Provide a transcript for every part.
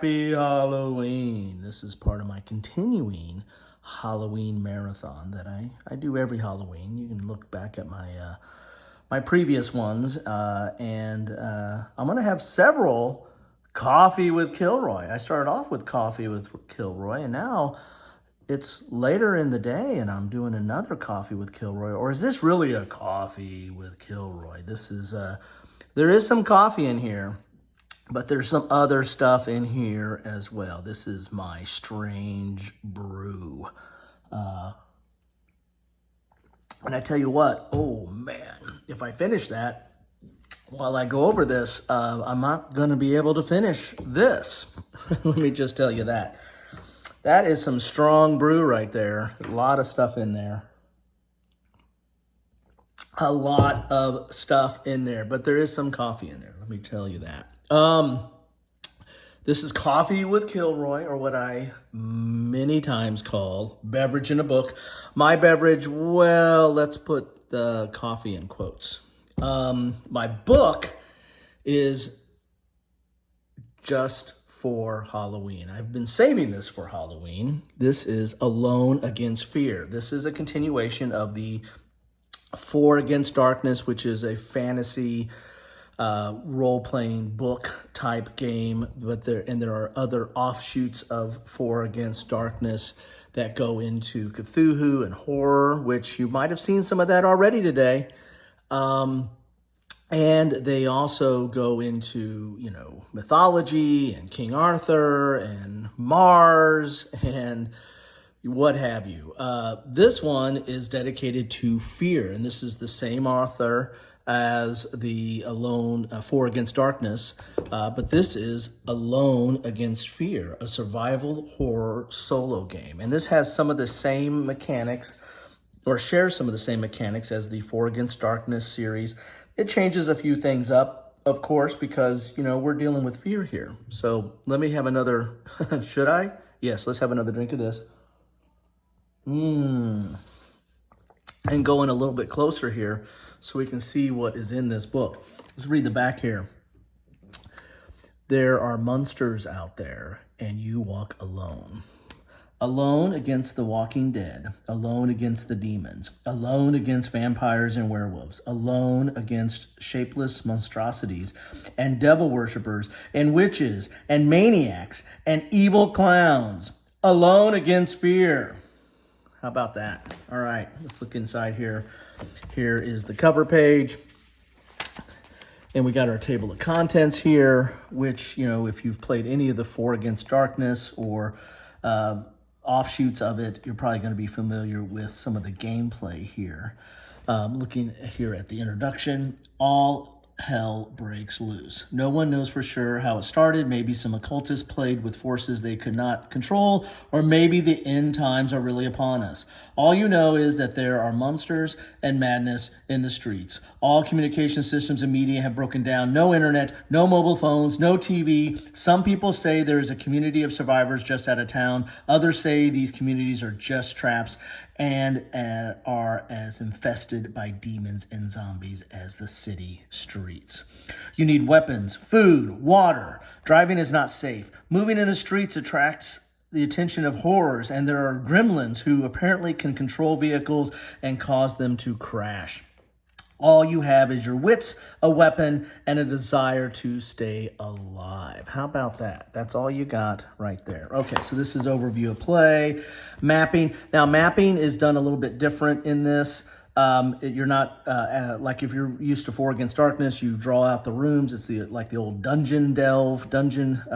Happy Halloween. This is part of my continuing Halloween marathon that I do every Halloween. You can look back at my previous ones, and I'm going to have several Coffee with Kilroy. I started off with Coffee with Kilroy, and now it's later in the day, and I'm doing another Coffee with Kilroy. Or is this really a Coffee with Kilroy? This is, there is some coffee in here, but there's some other stuff in here as well. This is my strange brew. And I tell you what, oh man, if I finish that, while I go over this, I'm not going to be able to finish this. Let me just tell you that. That is some strong brew right there. A lot of stuff in there. A lot of stuff in there, but there is some coffee in there. Let me tell you that. This is Coffee with Kilroy, or what I many times call beverage in a book. My beverage, well, let's put the coffee in quotes. My book is just for Halloween. I've been saving this for Halloween. This is Alone Against Fear. This is a continuation of the Four Against Darkness, which is a fantasy role-playing book type game, but there are other offshoots of Four Against Darkness that go into Cthulhu and horror, which you might have seen some of that already today. And they also go into, mythology and King Arthur and Mars and what have you. This one is dedicated to fear, and this is the same author as the Four Against Darkness, but this is Alone Against Fear, a survival horror solo game. And this has some of the same mechanics, or shares some of the same mechanics as the Four Against Darkness series. It changes a few things up, of course, because, we're dealing with fear here. So let me have another, should I? Yes, let's have another drink of this. And going a little bit closer here so we can see what is in this book. Let's read the back here. There are monsters out there, and you walk alone. Alone against the walking dead, alone against the demons, alone against vampires and werewolves, alone against shapeless monstrosities and devil worshippers and witches and maniacs and evil clowns, alone against fear. How about that? All right, let's look inside here. Here is the cover page. And we got our table of contents here, which, if you've played any of the Four Against Darkness or offshoots of it, you're probably going to be familiar with some of the gameplay here. Looking here at the introduction, all hell breaks loose. No one knows for sure how it started. Maybe some occultists played with forces they could not control, or maybe the end times are really upon us. All you know is that there are monsters and madness in the streets. All communication systems and media have broken down. No internet, no mobile phones, no TV. Some people say there is a community of survivors just out of town. Others say these communities are just traps and are as infested by demons and zombies as the city streets. You need weapons, food, water. Driving is not safe. Moving in the streets attracts the attention of horrors, and there are gremlins who apparently can control vehicles and cause them to crash. All you have is your wits, a weapon, and a desire to stay alive. How about that? That's all you got right there. Okay, so this is overview of play, mapping. Now, mapping is done a little bit different in this. You're not, like if you're used to Four Against Darkness, you draw out the rooms. It's like the old dungeon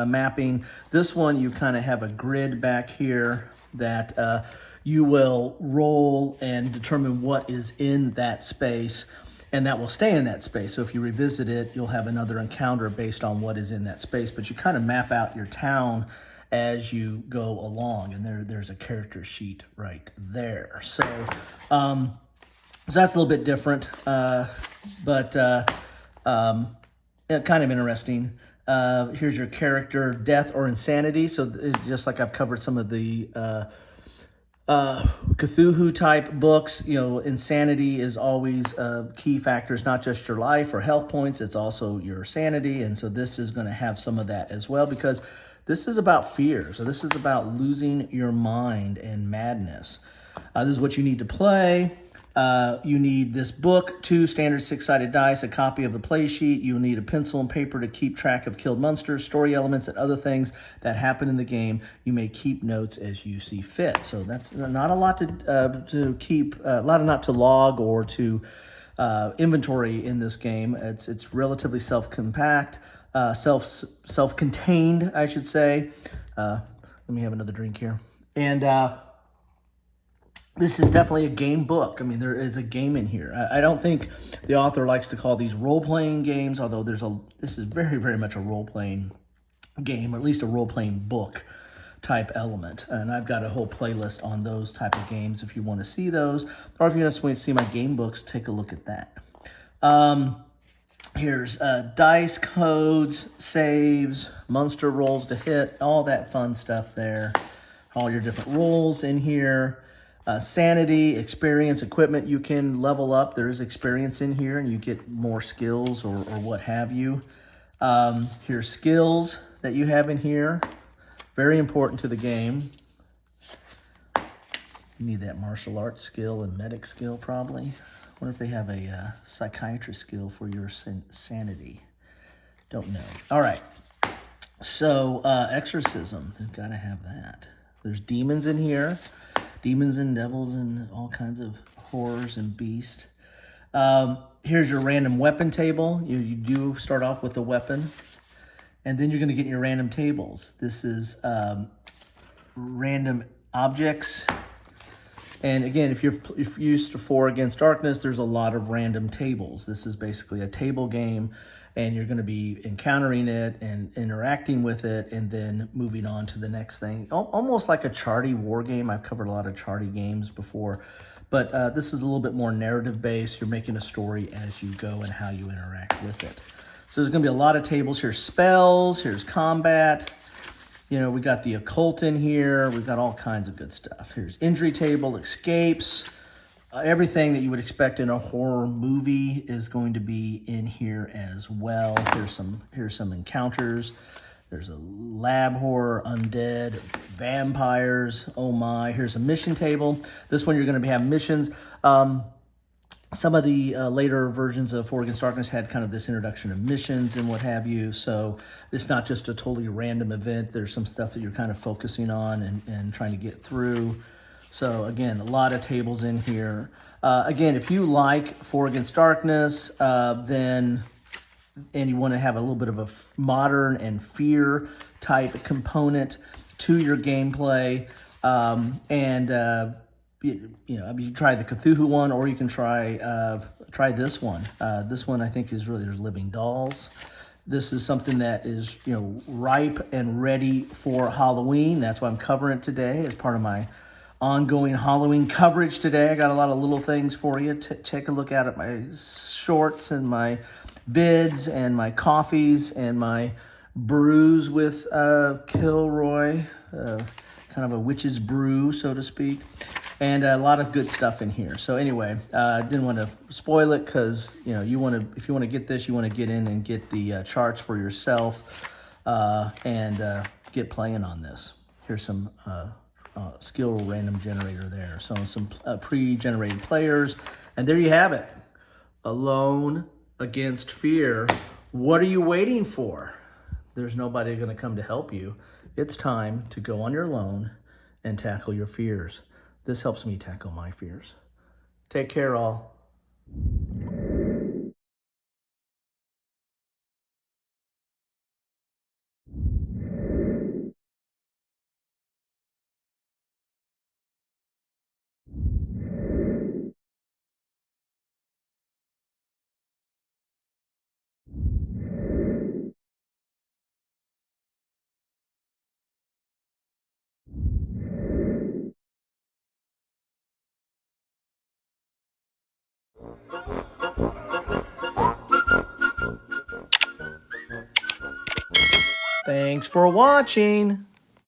mapping. This one, you kind of have a grid back here that you will roll and determine what is in that space, and that will stay in that space. So if you revisit it, you'll have another encounter based on what is in that space. But you kind of map out your town as you go along, and there's a character sheet right there. So that's a little bit different, but kind of interesting. Here's your character, death or insanity. So just like I've covered some of the Cthulhu type books, insanity is always a key factor. It's not just your life or health points, it's also your sanity. And so this is going to have some of that as well, because This is about fear. So this is about losing your mind and madness. This is what you need to play. You need this book, 2 standard 6-sided dice, a copy of the play sheet. You'll need a pencil and paper to keep track of killed monsters, story elements, and other things that happen in the game. You may keep notes as you see fit. So that's not a lot to keep, not to log or to inventory in this game. It's relatively self-compact, self-contained, I should say. Let me have another drink here. And this is definitely a game book. I mean, there is a game in here. I don't think the author likes to call these role-playing games, although this is very, very much a role-playing game, or at least a role-playing book type element. And I've got a whole playlist on those type of games if you want to see those. Or if you just want to see my game books, take a look at that. Here's dice codes, saves, monster rolls to hit, all that fun stuff there. All your different rolls in here. Sanity, experience, equipment you can level up. There's experience in here and you get more skills or what have you. Here's skills that you have in here. Very important to the game. You need that martial arts skill and medic skill probably. I wonder if they have a psychiatrist skill for your sanity. Don't know. All right. So exorcism, they've got to have that. There's demons in here. Demons and devils and all kinds of horrors and beasts. Here's your random weapon table. You do start off with a weapon. And then you're going to get your random tables. This is random objects. And again, if you're used to 4 Against Darkness, there's a lot of random tables. This is basically a table game. And you're going to be encountering it and interacting with it and then moving on to the next thing. Almost like a charty war game. I've covered a lot of charty games before. But this is a little bit more narrative-based. You're making a story as you go and how you interact with it. So there's going to be a lot of tables. Here's spells. Here's combat. You know, we got the occult in here. We've got all kinds of good stuff. Here's injury table, escapes. Everything that you would expect in a horror movie is going to be in here as well. Here's some encounters. There's a lab horror, undead, vampires. Oh my! Here's a mission table. This one you're going to have missions. Some of the later versions of 4 Against Darkness had kind of this introduction of missions and what have you. So it's not just a totally random event. There's some stuff that you're kind of focusing on and trying to get through. So again, a lot of tables in here. Again, if you like 4 Against Darkness, and you want to have a little bit of a modern and fear type component to your gameplay, you know, you try the Cthulhu one, or you can try this one. This one I think is really, there's living dolls. This is something that is, you know, ripe and ready for Halloween. That's why I'm covering it today as part of my ongoing Halloween coverage today. I got a lot of little things for you. Take a look at my shorts and my vids and my coffees and my brews with Kilroy, kind of a witch's brew, so to speak. And a lot of good stuff in here. So anyway, I didn't want to spoil it because, you know, if you want to get this, you want to get in and get the charts for yourself and get playing on this. Here's some skill random generator there. So some pre-generated players. And there you have it. Alone against fear. What are you waiting for? There's nobody going to come to help you. It's time to go on your own and tackle your fears. This helps me tackle my fears. Take care, all. Thanks for watching.